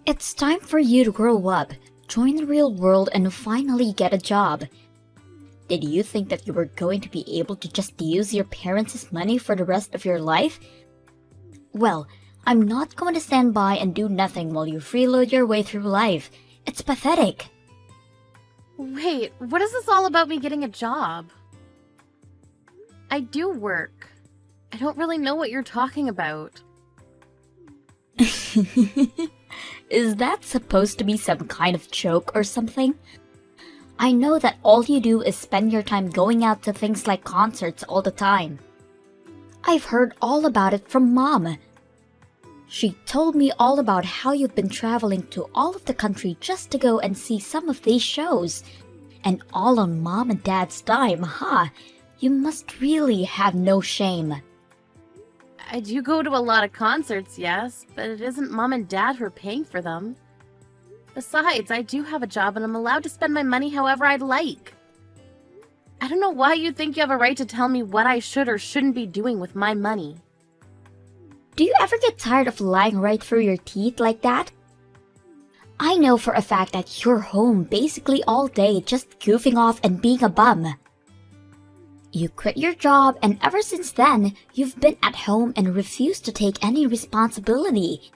It's time for you to grow up, join the real world, and finally get a job. Did you think that you were going to be able to just use your parents' money for the rest of your life? Well, I'm not going to stand by and do nothing while you freeload your way through life. It's pathetic. Wait, what is this all about me getting a job? I do work. I don't really know what you're talking about. Is that supposed to be some kind of joke or something? I know that all you do is spend your time going out to things like concerts all the time. I've heard all about it from Mom. She told me all about how you've been traveling to all of the country just to go and see some of these shows. And all on Mom and Dad's dime, huh? You must really have no shame. I do go to a lot of concerts, yes, but it isn't Mom and Dad who are paying for them. Besides, I do have a job and I'm allowed to spend my money however I'd like. I don't know why you think you have a right to tell me what I should or shouldn't be doing with my money. Do you ever get tired of lying right through your teeth like that? I know for a fact that you're home basically all day just goofing off and being a bum. You quit your job and ever since then, you've been at home and refused to take any responsibility.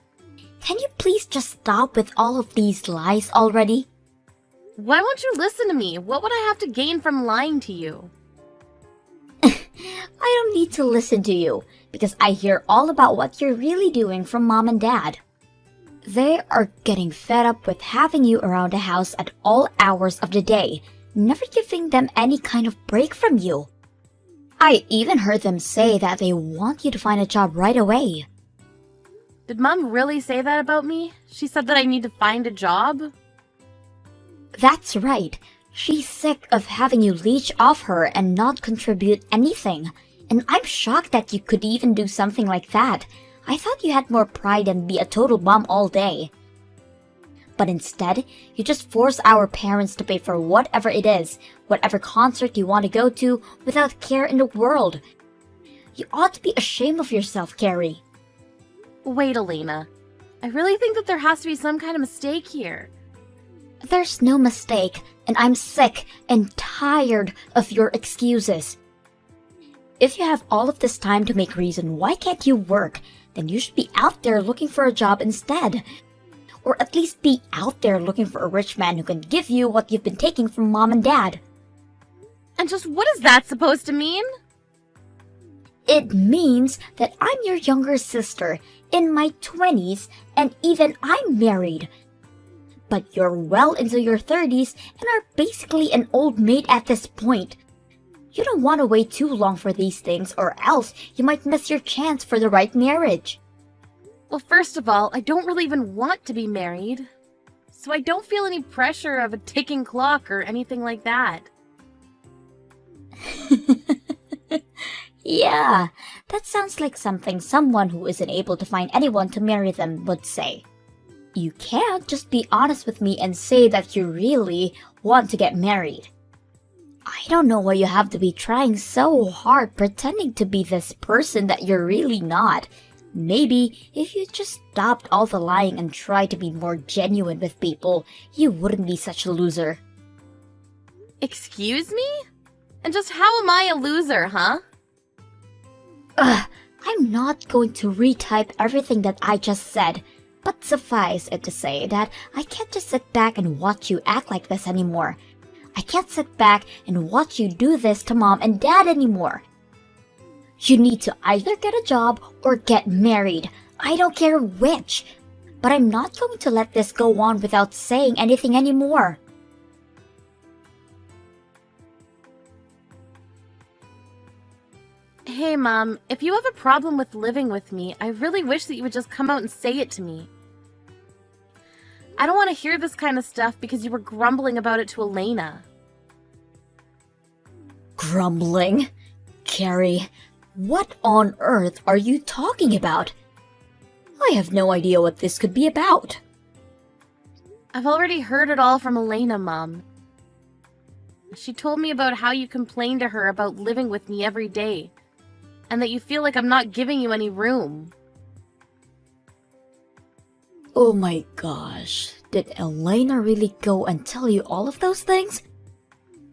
Can you please just stop with all of these lies already? Why won't you listen to me? What would I have to gain from lying to you? I don't need to listen to you, because I hear all about what you're really doing from Mom and Dad. They are getting fed up with having you around the house at all hours of the day, never giving them any kind of break from you. I even heard them say that they want you to find a job right away. Did Mom really say that about me? She said that I need to find a job? That's right. She's sick of having you leech off her and not contribute anything. And I'm shocked that you could even do something like that. I thought you had more pride than be a total bum all day. But instead, you just force our parents to pay for whatever it is, whatever concert you want to go to, without care in the world. You ought to be ashamed of yourself, Carrie. Wait, Elena. I really think that there has to be some kind of mistake here. There's no mistake, and I'm sick and tired of your excuses. If you have all of this time to make reason why can't you work, then you should be out there looking for a job instead. Or at least be out there looking for a rich man who can give you what you've been taking from Mom and Dad. And just what is that supposed to mean? It means that I'm your younger sister, in my 20s, and even I'm married. But you're well into your 30s and are basically an old maid at this point. You don't want to wait too long for these things, or else you might miss your chance for the right marriage. Well, first of all, I don't really even want to be married. So I don't feel any pressure of a ticking clock or anything like that. Yeah, that sounds like something someone who isn't able to find anyone to marry them would say. You can't just be honest with me and say that you really want to get married. I don't know why you have to be trying so hard pretending to be this person that you're really not. Maybe if you just stopped all the lying and tried to be more genuine with people, you wouldn't be such a loser. Excuse me? And just how am I a loser, huh? I'm not going to retype everything that I just said, but suffice it to say that I can't just sit back and watch you act like this anymore. I can't sit back and watch you do this to Mom and Dad anymore. You need to either get a job or get married. I don't care which. But I'm not going to let this go on without saying anything anymore. Hey, Mom, if you have a problem with living with me, I really wish that you would just come out and say it to me. I don't want to hear this kind of stuff because you were grumbling about it to Elena. Grumbling? Carrie, what on earth are you talking about? I have no idea what this could be about. I've already heard it all from Elena, Mom. She told me about how you complain to her about living with me every day, and that you feel like I'm not giving you any room. Oh my gosh, did Elena really go and tell you all of those things?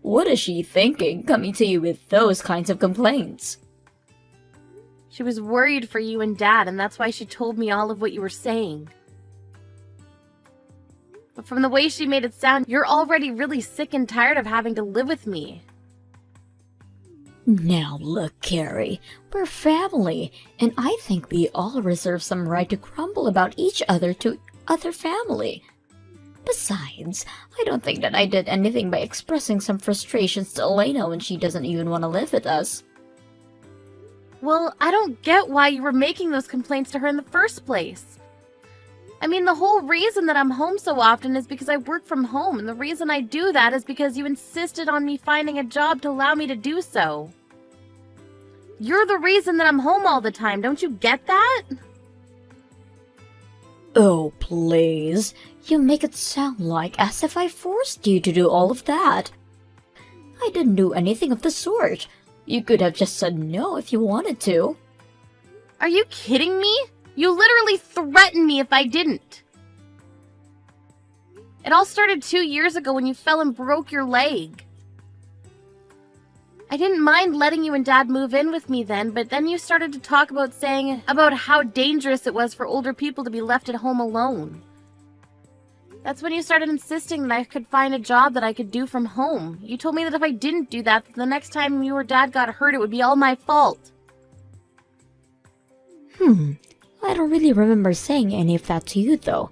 What is she thinking coming to you with those kinds of complaints? She was worried for you and Dad, and that's why she told me all of what you were saying. But from the way she made it sound, you're already really sick and tired of having to live with me. Now look, Carrie, we're family, and I think we all reserve some right to grumble about each other to other family. Besides, I don't think that I did anything by expressing some frustrations to Elena when she doesn't even want to live with us. Well, I don't get why you were making those complaints to her in the first place. I mean, the whole reason that I'm home so often is because I work from home, and the reason I do that is because you insisted on me finding a job to allow me to do so. You're the reason that I'm home all the time, don't you get that? Oh, please. You make it sound like as if I forced you to do all of that. I didn't do anything of the sort. You could have just said no if you wanted to. Are you kidding me? You literally threatened me if I didn't. It all started 2 years ago when you fell and broke your leg. I didn't mind letting you and Dad move in with me then, but then you started to talk about about how dangerous it was for older people to be left at home alone. That's when you started insisting that I could find a job that I could do from home. You told me that if I didn't do that, the next time you or Dad got hurt, it would be all my fault. I don't really remember saying any of that to you, though.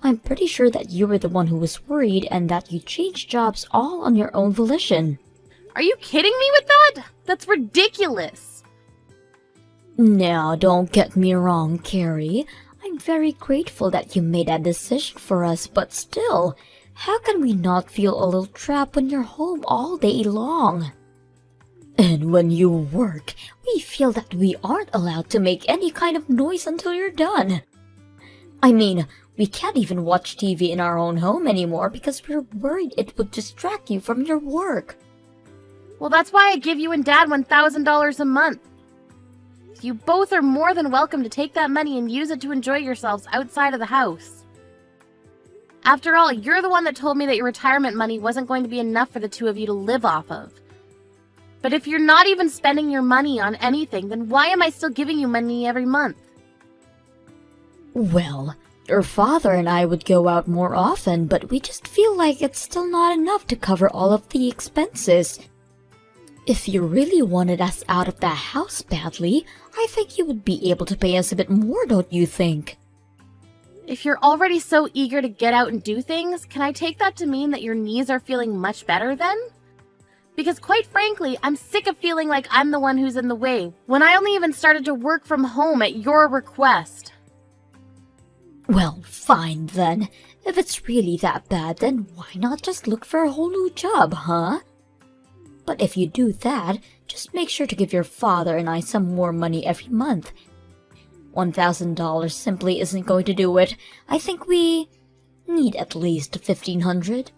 I'm pretty sure that you were the one who was worried and that you changed jobs all on your own volition. Are you kidding me with that? That's ridiculous. Now, don't get me wrong, Carrie. I'm very grateful that you made that decision for us, but still, how can we not feel a little trapped when you're home all day long? And when you work, we feel that we aren't allowed to make any kind of noise until you're done. I mean, we can't even watch TV in our own home anymore because we're worried it would distract you from your work. Well, that's why I give you and Dad $1,000 a month. You both are more than welcome to take that money and use it to enjoy yourselves outside of the house. After all, you're the one that told me that your retirement money wasn't going to be enough for the two of you to live off of. But if you're not even spending your money on anything, then why am I still giving you money every month? Well, your father and I would go out more often, but we just feel like it's still not enough to cover all of the expenses. If you really wanted us out of that house badly, I think you would be able to pay us a bit more, don't you think? If you're already so eager to get out and do things, can I take that to mean that your knees are feeling much better then? Because quite frankly, I'm sick of feeling like I'm the one who's in the way, when I only even started to work from home at your request. Well, fine then. If it's really that bad, then why not just look for a whole new job, huh? But if you do that, just make sure to give your father and I some more money every month. $1,000 simply isn't going to do it. I think we need at least $1,500.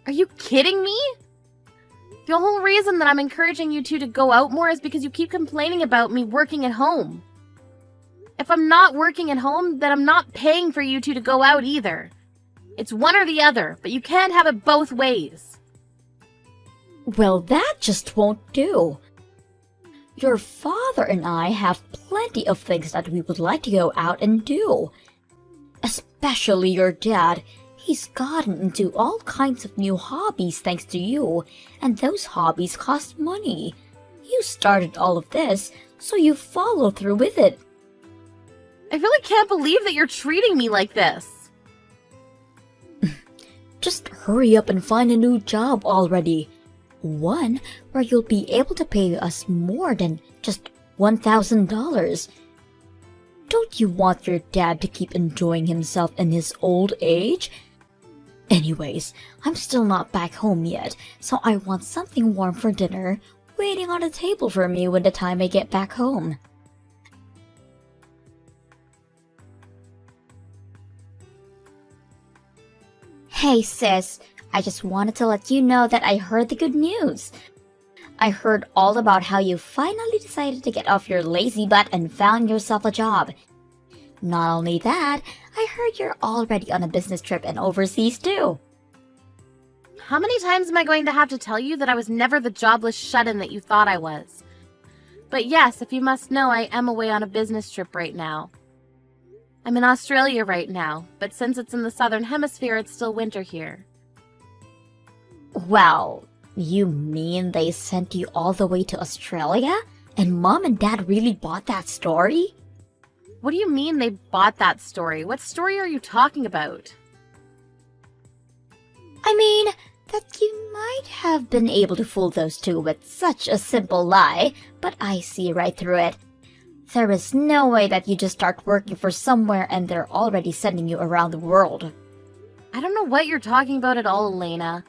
Are you kidding me? The whole reason that I'm encouraging you two to go out more is because you keep complaining about me working at home. If I'm not working at home, then I'm not paying for you two to go out either. It's one or the other, but you can't have it both ways. Well, that just won't do. Your father and I have plenty of things that we would like to go out and do. Especially your dad. He's gotten into all kinds of new hobbies thanks to you, and those hobbies cost money. You started all of this, so you follow through with it. I really can't believe that you're treating me like this. Just hurry up and find a new job already. One where you'll be able to pay us more than just $1,000. Don't you want your dad to keep enjoying himself in his old age? Anyways, I'm still not back home yet, so I want something warm for dinner waiting on the table for me when the time I get back home. Hey sis, I just wanted to let you know that I heard the good news. I heard all about how you finally decided to get off your lazy butt and found yourself a job. Not only that, I heard you're already on a business trip and overseas too. How many times am I going to have to tell you that I was never the jobless shut-in that you thought I was? But yes, if you must know, I am away on a business trip right now. I'm in Australia right now, but since it's in the southern hemisphere, it's still winter here. Well, you mean they sent you all the way to Australia? And Mom and Dad really bought that story? What do you mean they bought that story? What story are you talking about? I mean, that you might have been able to fool those two with such a simple lie, but I see right through it. There is no way that you just start working for somewhere and they're already sending you around the world. I don't know what you're talking about at all, Elena.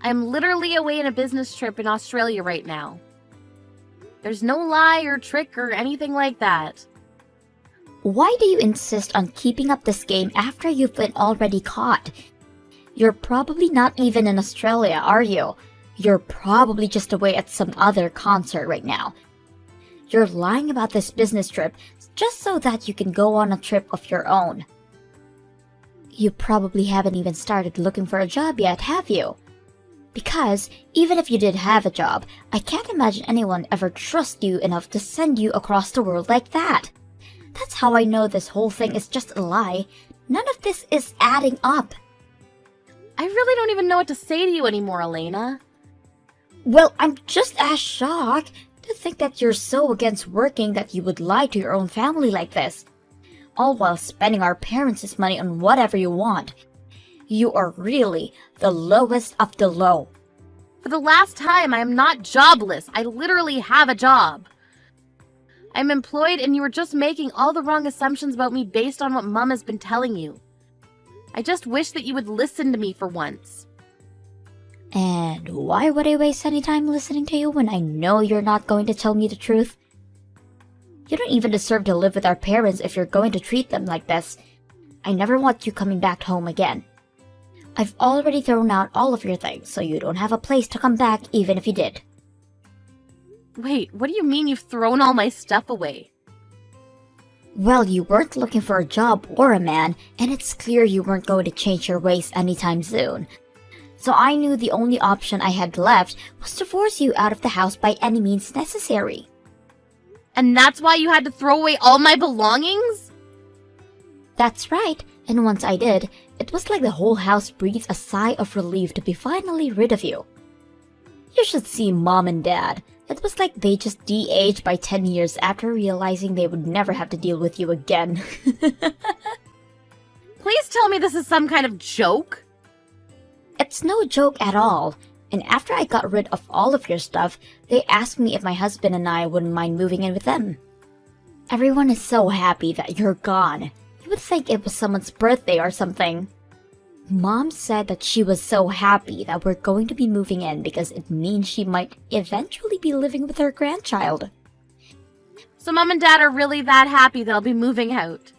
I'm literally away on a business trip in Australia right now. There's no lie or trick or anything like that. Why do you insist on keeping up this game after you've been already caught? You're probably not even in Australia, are you? You're probably just away at some other concert right now. You're lying about this business trip just so that you can go on a trip of your own. You probably haven't even started looking for a job yet, have you? Because even if you did have a job, I can't imagine anyone ever trust you enough to send you across the world like that. That's how I know this whole thing is just a lie. None of this is adding up. I really don't even know what to say to you anymore, Elena. Well, I'm just as shocked to think that you're so against working that you would lie to your own family like this. All while spending our parents' money on whatever you want. You are really the lowest of the low. For the last time, I am not jobless. I literally have a job. I'm employed and you are just making all the wrong assumptions about me based on what Mom has been telling you. I just wish that you would listen to me for once. And why would I waste any time listening to you when I know you're not going to tell me the truth? You don't even deserve to live with our parents if you're going to treat them like this. I never want you coming back home again. I've already thrown out all of your things, so you don't have a place to come back even if you did. Wait, what do you mean you've thrown all my stuff away? Well, you weren't looking for a job or a man, and it's clear you weren't going to change your ways anytime soon. So I knew the only option I had left was to force you out of the house by any means necessary. And that's why you had to throw away all my belongings? That's right, and once I did, it was like the whole house breathed a sigh of relief to be finally rid of you. You should see Mom and Dad. It was like they just de-aged by 10 years after realizing they would never have to deal with you again. Please tell me this is some kind of joke. It's no joke at all. And after I got rid of all of your stuff, they asked me if my husband and I wouldn't mind moving in with them. Everyone is so happy that you're gone. You would think it was someone's birthday or something. Mom said that she was so happy that we're going to be moving in because it means she might eventually be living with her grandchild. So Mom and Dad are really that happy that I'll be moving out.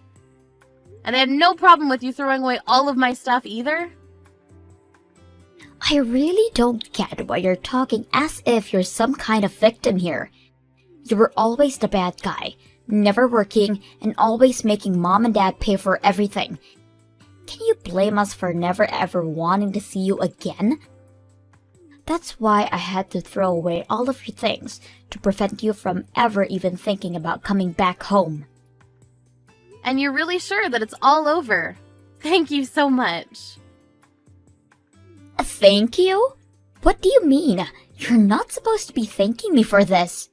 And they had no problem with you throwing away all of my stuff either? I really don't get why you're talking as if you're some kind of victim here. You were always the bad guy, never working, and always making Mom and Dad pay for everything. Can you blame us for never ever wanting to see you again? That's why I had to throw away all of your things to prevent you from ever even thinking about coming back home. And you're really sure that it's all over? Thank you so much. Thank you? What do you mean? You're not supposed to be thanking me for this.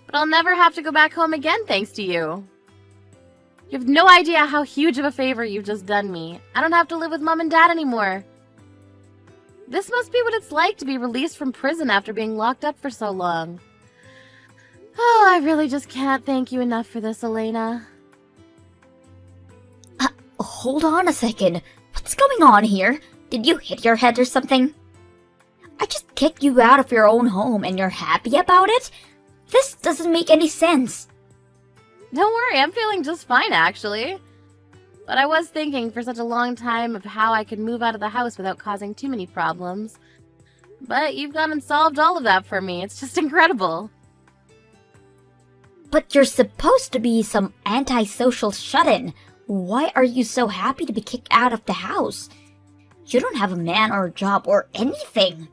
But I'll never have to go back home again thanks to you. You have no idea how huge of a favor you've just done me. I don't have to live with Mom and Dad anymore. This must be what it's like to be released from prison after being locked up for so long. Oh, I really just can't thank you enough for this, Elena. Hold on a second. What's going on here? Did you hit your head or something? I just kicked you out of your own home and you're happy about it? This doesn't make any sense. Don't worry, I'm feeling just fine, actually. But I was thinking for such a long time of how I could move out of the house without causing too many problems. But you've gone and solved all of that for me. It's just incredible. But you're supposed to be some antisocial shut-in. Why are you so happy to be kicked out of the house? You don't have a man or a job or anything.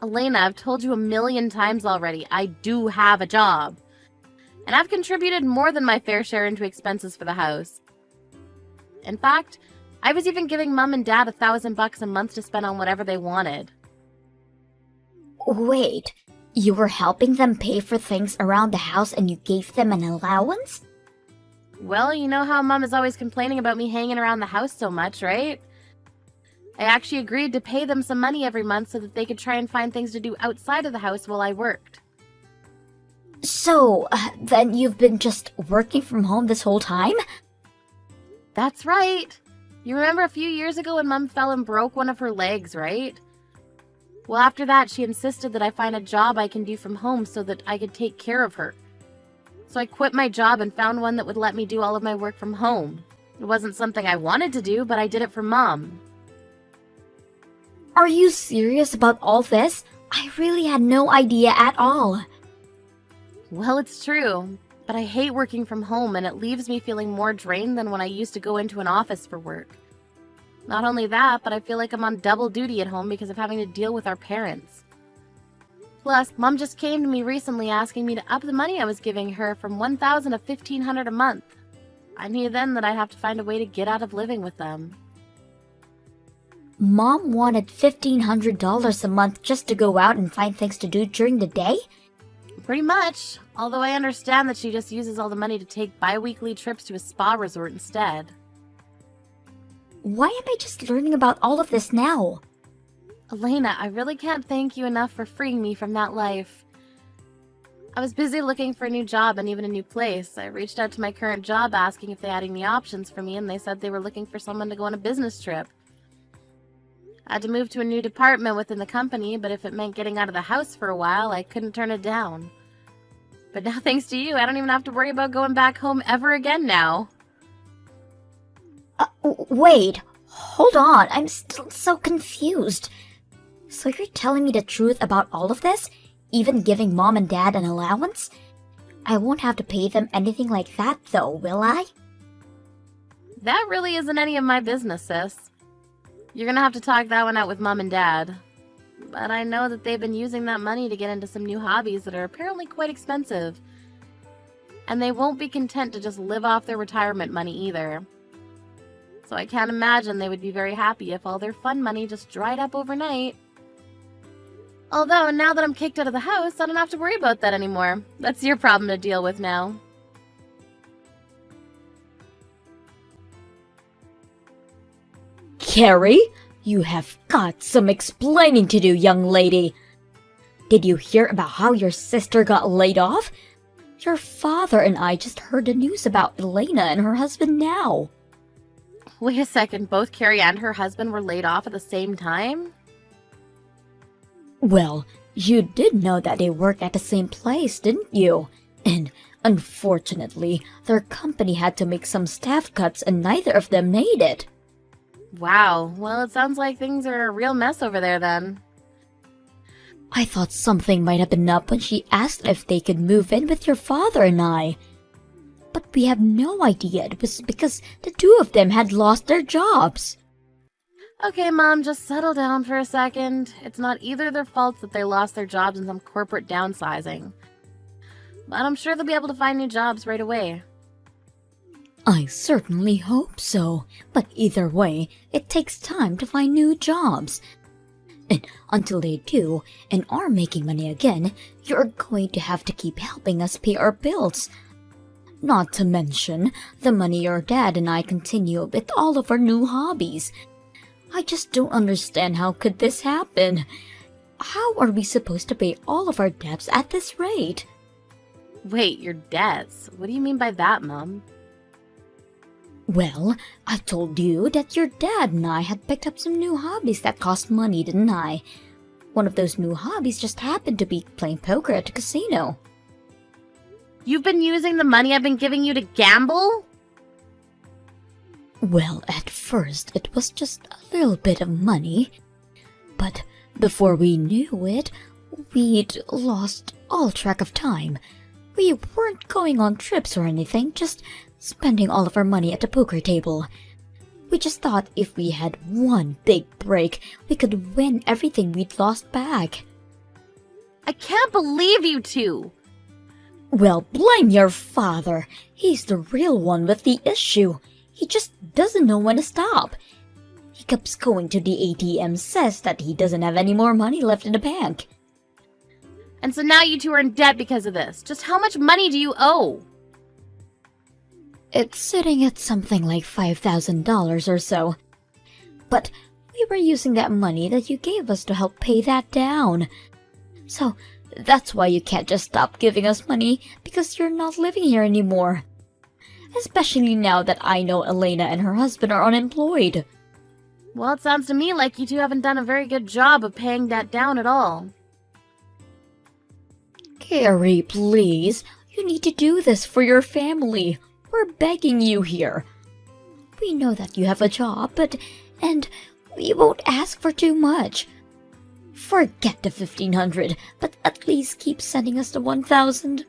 Elena, I've told you 1,000,000 times already, I do have a job. And I've contributed more than my fair share into expenses for the house. In fact, I was even giving Mom and Dad $1,000 a month to spend on whatever they wanted. Wait, you were helping them pay for things around the house and you gave them an allowance? Well, you know how Mom is always complaining about me hanging around the house so much, right? I actually agreed to pay them some money every month so that they could try and find things to do outside of the house while I worked. So, then you've been just working from home this whole time? That's right. You remember a few years ago when Mom fell and broke one of her legs, right? Well, after that, she insisted that I find a job I can do from home so that I could take care of her. So I quit my job and found one that would let me do all of my work from home. It wasn't something I wanted to do, but I did it for Mom. Are you serious about all this? I really had no idea at all. Well, it's true, but I hate working from home and it leaves me feeling more drained than when I used to go into an office for work. Not only that, but I feel like I'm on double duty at home because of having to deal with our parents. Plus, Mom just came to me recently asking me to up the money I was giving her from $1,000 to $1,500 a month. I knew then that I'd have to find a way to get out of living with them. Mom wanted $1,500 a month just to go out and find things to do during the day? Pretty much, although I understand that she just uses all the money to take bi-weekly trips to a spa resort instead. Why am I just learning about all of this now? Elena, I really can't thank you enough for freeing me from that life. I was busy looking for a new job and even a new place. I reached out to my current job asking if they had any options for me, and they said they were looking for someone to go on a business trip. I had to move to a new department within the company, but if it meant getting out of the house for a while, I couldn't turn it down. But now, thanks to you, I don't even have to worry about going back home ever again now. Wait, hold on, I'm still so confused. So you're telling me the truth about all of this? Even giving Mom and Dad an allowance? I won't have to pay them anything like that though, will I? That really isn't any of my business, sis. You're gonna have to talk that one out with Mom and Dad. But I know that they've been using that money to get into some new hobbies that are apparently quite expensive. And they won't be content to just live off their retirement money either. So I can't imagine they would be very happy if all their fun money just dried up overnight. Although, now that I'm kicked out of the house, I don't have to worry about that anymore. That's your problem to deal with now. Carrie, you have got some explaining to do, young lady. Did you hear about how your sister got laid off? Your father and I just heard the news about Elena and her husband now. Wait a second, both Carrie and her husband were laid off at the same time? Well, you did know that they work at the same place, didn't you? And unfortunately, their company had to make some staff cuts and neither of them made it. Wow, well, it sounds like things are a real mess over there then. I thought something might have been up when she asked if they could move in with your father and I. But we have no idea it was because the two of them had lost their jobs. Okay, Mom, just settle down for a second. It's not either their fault that they lost their jobs in some corporate downsizing. But I'm sure they'll be able to find new jobs right away. I certainly hope so, but either way, it takes time to find new jobs. And until they do, and are making money again, you're going to have to keep helping us pay our bills. Not to mention the money your dad and I continue with all of our new hobbies. I just don't understand how could this happen. How are we supposed to pay all of our debts at this rate? Wait, your debts? What do you mean by that, Mom? Well, I told you that your dad and I had picked up some new hobbies that cost money, didn't I? One of those new hobbies just happened to be playing poker at a casino. You've been using the money I've been giving you to gamble? Well, at first it was just a little bit of money. But before we knew it, we'd lost all track of time. We weren't going on trips or anything, just spending all of our money at the poker table. We just thought if we had one big break, we could win everything we'd lost back. I can't believe you two! Well, blame your father. He's the real one with the issue. He just doesn't know when to stop. He keeps going to the ATM, says that he doesn't have any more money left in the bank. And so now you two are in debt because of this. Just how much money do you owe? It's sitting at something like $5,000 or so. But we were using that money that you gave us to help pay that down. So that's why you can't just stop giving us money, because you're not living here anymore. Especially now that I know Elena and her husband are unemployed. Well, it sounds to me like you two haven't done a very good job of paying that down at all. Carrie, please. You need to do this for your family. We're begging you here. We know that you have a job, and we won't ask for too much. Forget the 1,500, but at least keep sending us the 1,000.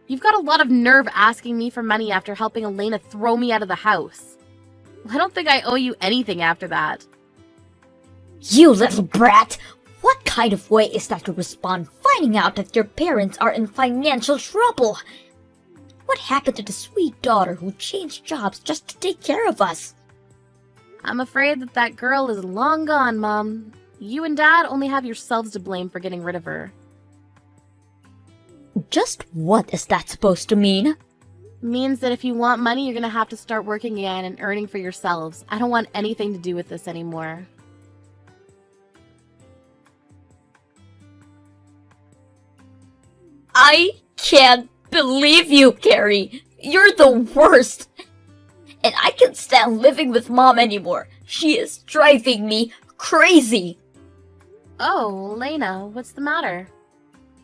You've got a lot of nerve asking me for money after helping Elena throw me out of the house. I don't think I owe you anything after that. You little brat! What kind of way is that to respond finding out that your parents are in financial trouble? What happened to the sweet daughter who changed jobs just to take care of us? I'm afraid that girl is long gone, Mom. You and Dad only have yourselves to blame for getting rid of her. Just what is that supposed to mean? Means that if you want money, you're gonna have to start working again and earning for yourselves. I don't want anything to do with this anymore. I can't believe you, Carrie. You're the worst. And I can't stand living with Mom anymore. She is driving me crazy. Oh, Elena, what's the matter?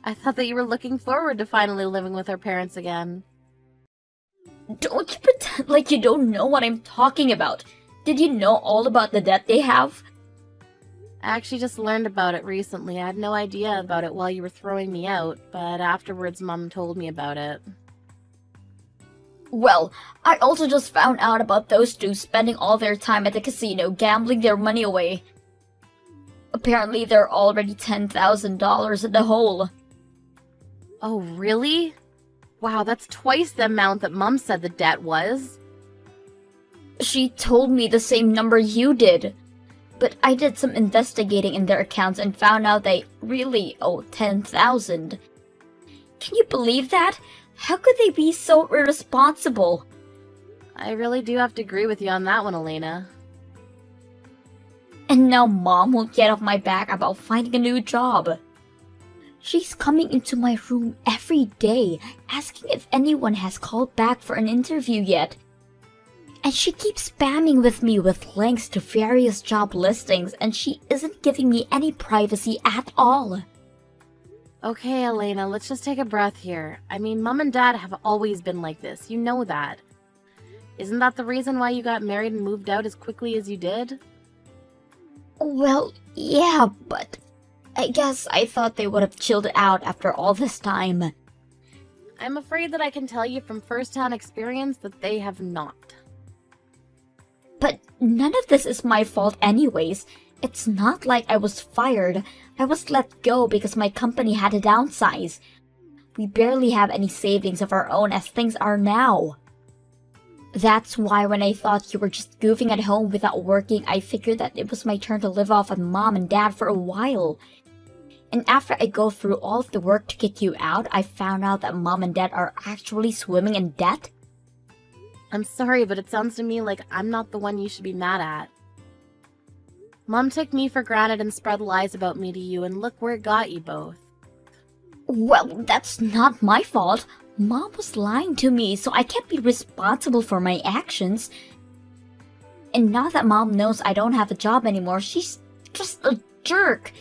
I thought that you were looking forward to finally living with our parents again. Don't you pretend like you don't know what I'm talking about. Did you know all about the debt they have? I actually just learned about it recently. I had no idea about it while you were throwing me out, but afterwards Mom told me about it. Well, I also just found out about those two spending all their time at the casino gambling their money away. Apparently they're already $10,000 in the hole. Oh, really? Wow, that's twice the amount that Mom said the debt was. She told me the same number you did. But I did some investigating in their accounts and found out they really owe $10,000. Can you believe that? How could they be so irresponsible? I really do have to agree with you on that one, Elena. And now Mom won't get off my back about finding a new job. She's coming into my room every day, asking if anyone has called back for an interview yet. And she keeps spamming with me with links to various job listings, and she isn't giving me any privacy at all. Okay, Elena, let's just take a breath here. I mean, Mom and Dad have always been like this. You know that. Isn't that the reason why you got married and moved out as quickly as you did? Well, yeah, but I guess I thought they would have chilled out after all this time. I'm afraid that I can tell you from first-hand experience that they have not. But none of this is my fault anyways. It's not like I was fired. I was let go because my company had to downsize. We barely have any savings of our own as things are now. That's why when I thought you were just goofing at home without working, I figured that it was my turn to live off on Mom and Dad for a while. And after I go through all of the work to kick you out, I found out that Mom and Dad are actually swimming in debt. I'm sorry, but it sounds to me like I'm not the one you should be mad at. Mom took me for granted and spread lies about me to you, and look where it got you both. Well, that's not my fault. Mom was lying to me, so I can't be responsible for my actions. And now that Mom knows I don't have a job anymore, she's just a jerk.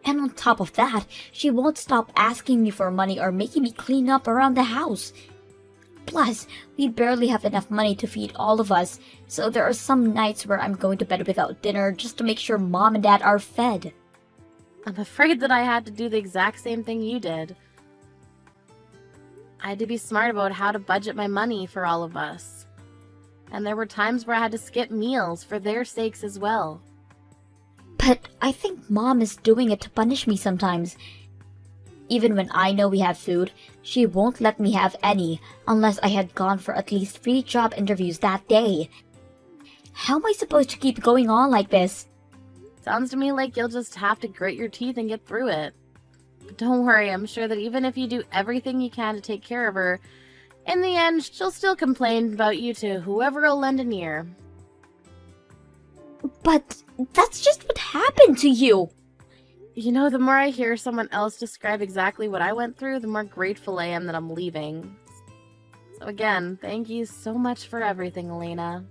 And on top of that, she won't stop asking me for money or making me clean up around the house. Plus, we barely have enough money to feed all of us, so there are some nights where I'm going to bed without dinner just to make sure Mom and Dad are fed. I'm afraid that I had to do the exact same thing you did. I had to be smart about how to budget my money for all of us. And there were times where I had to skip meals for their sakes as well. But I think Mom is doing it to punish me sometimes. Even when I know we have food, she won't let me have any unless I had gone for at least 3 job interviews that day. How am I supposed to keep going on like this? Sounds to me like you'll just have to grit your teeth and get through it. But don't worry, I'm sure that even if you do everything you can to take care of her, in the end, she'll still complain about you to whoever will lend an ear. But that's just what happened to you. You know, the more I hear someone else describe exactly what I went through, the more grateful I am that I'm leaving. So again, thank you so much for everything, Elena.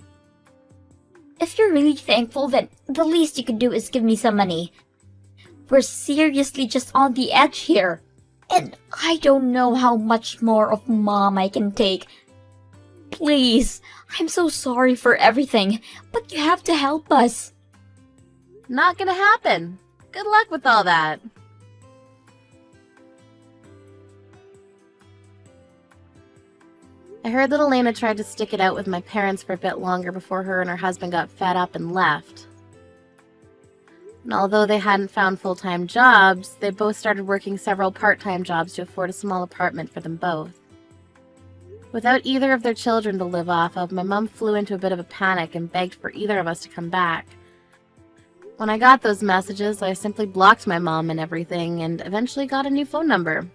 If you're really thankful, then the least you can do is give me some money. We're seriously just on the edge here. And I don't know how much more of Mom I can take. Please, I'm so sorry for everything, but you have to help us. Not gonna happen. Good luck with all that. I heard that Elena tried to stick it out with my parents for a bit longer before her and her husband got fed up and left. And although they hadn't found full-time jobs, they both started working several part-time jobs to afford a small apartment for them both. Without either of their children to live off of, my mom flew into a bit of a panic and begged for either of us to come back. When I got those messages, I simply blocked my mom and everything and eventually got a new phone number,